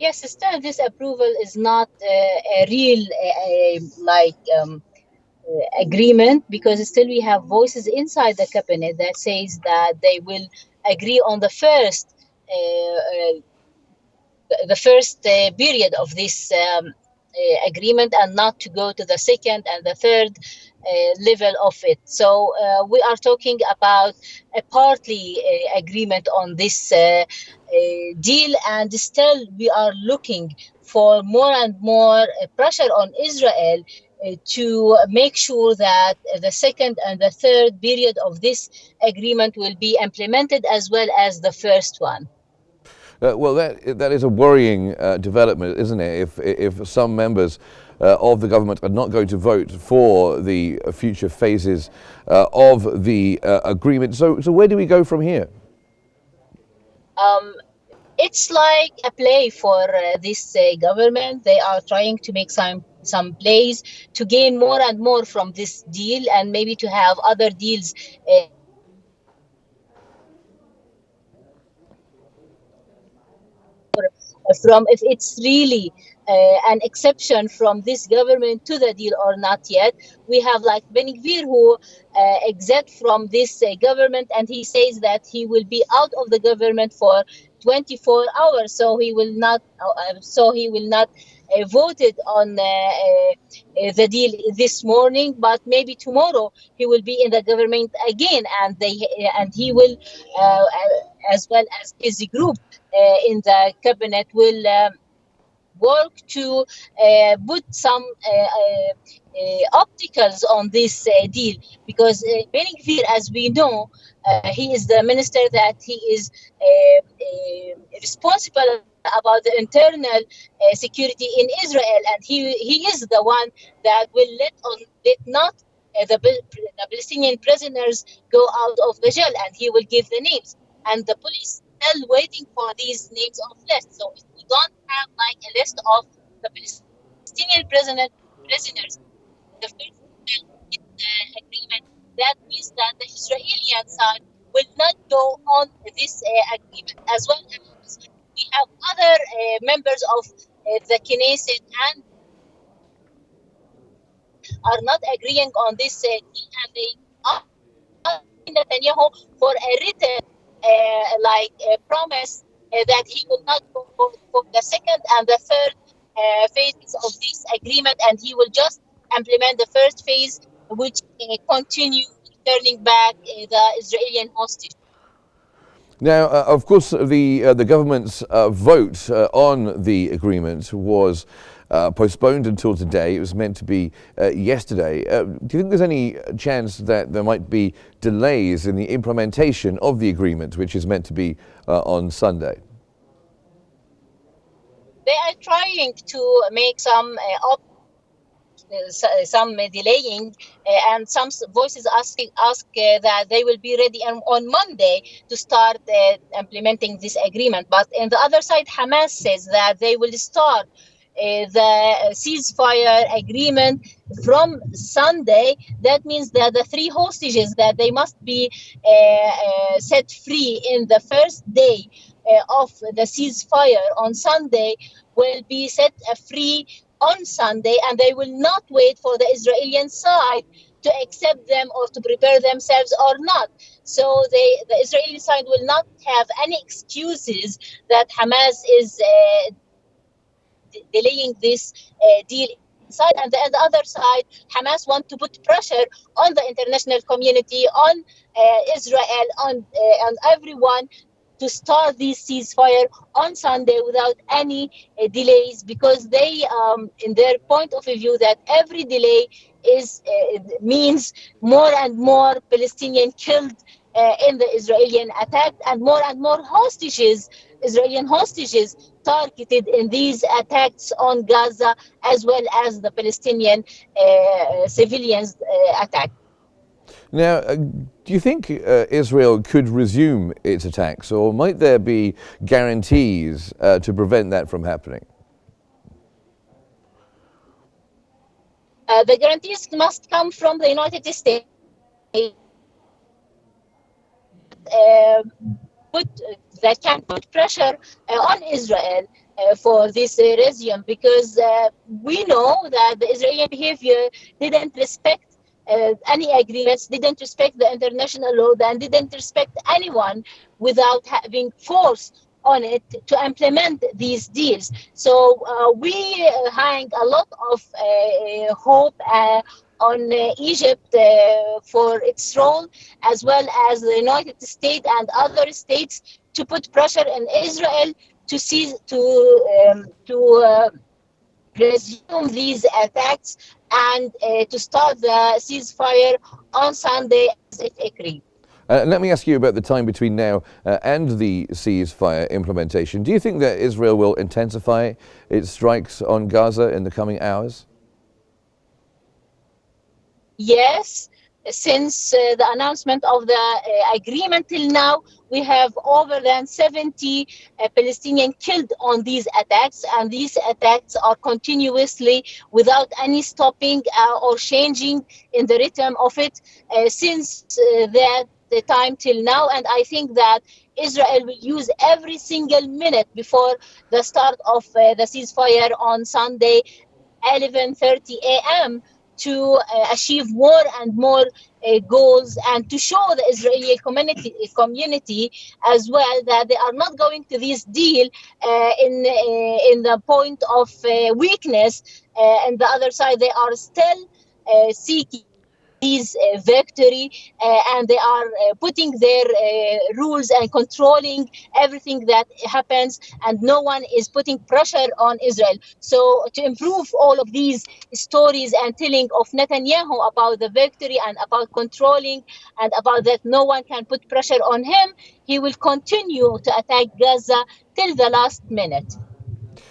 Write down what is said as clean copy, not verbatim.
Yes, still this approval is not a real agreement, because still we have voices inside the cabinet that says that they will agree on the first period of this agreement, and not to go to the second and the third level of it. So we are talking about a partly agreement on this deal, and still we are looking for more and more pressure on Israel to make sure that the second and the third period of this agreement will be implemented as well as the first one. Well, that is a worrying development, isn't it? If some members of the government are not going to vote for the future phases of the agreement, so where do we go from here? Um, it's like a play for this government. They are trying to make some plays to gain more and more from this deal, and maybe to have other deals from, if it's really an exception from this government to the deal or not yet. We have like Ben Gvir, who exit from this government, and he says that he will be out of the government for 24 hours, so he will not voted on the deal this morning, but maybe tomorrow he will be in the government again, and he will, as well as his group in the cabinet, will work to put some obstacles on this deal, because Ben Gvir, as we know, he is the minister that he is responsible about the internal security in Israel, and he is the one that will let not the Palestinian prisoners go out of the jail, and he will give the names, and the police still waiting for these names of list. So if we don't have like a list of the Palestinian prisoners, the first agreement, that means that the Israeli side will not go on this agreement, as well as we have other members of the Knesset and are not agreeing on this deal, and they ask Netanyahu for a written promise that he will not go for the second and the third phases of this agreement, and he will just implement the first phase, which continue returning back the Israeli hostage. Now, of course, the government's vote on the agreement was postponed until today. It was meant to be yesterday. Do you think there's any chance that there might be delays in the implementation of the agreement, which is meant to be on Sunday? They are trying to make some delaying, and some voices ask that they will be ready on Monday to start implementing this agreement. But on the other side, Hamas says that they will start the ceasefire agreement from Sunday. That means that the three hostages that they must be set free in the first day of the ceasefire on Sunday will be set free on Sunday, and they will not wait for the Israeli side to accept them or to prepare themselves or not. So the Israeli side will not have any excuses that Hamas is delaying this deal inside. And the other side, Hamas want to put pressure on the international community, on Israel, on everyone, to start this ceasefire on Sunday without any delays, because they, in their point of view, that every delay means more and more Palestinian killed in the Israeli attack, and more hostages, Israeli hostages, targeted in these attacks on Gaza, as well as the Palestinian civilians attack. Now, do you think Israel could resume its attacks, or might there be guarantees to prevent that from happening? The guarantees must come from the United States. That can put pressure on Israel for this regime, because we know that the Israeli behavior didn't respect any agreements, didn't respect the international law, and didn't respect anyone without having force on it to implement these deals. So we hang a lot of hope on Egypt for its role, as well as the United States and other states, to put pressure on Israel to seize to resume these attacks and to start the ceasefire on Sunday as it agreed. Let me ask you about the time between now and the ceasefire implementation. Do you think that Israel will intensify its strikes on Gaza in the coming hours? Yes, since the announcement of the agreement till now, we have over than 70 Palestinians killed on these attacks, and these attacks are continuously without any stopping or changing in the rhythm of it since that the time till now. And I think that Israel will use every single minute before the start of the ceasefire on Sunday 11:30 a.m. to achieve more and more goals, and to show the Israeli community as well that they are not going to this deal in the point of weakness. And the other side, they are still seeking these victory, and they are putting their rules and controlling everything that happens, and no one is putting pressure on Israel. So to improve all of these stories and telling of Netanyahu about the victory and about controlling and about that no one can put pressure on him, he will continue to attack Gaza till the last minute.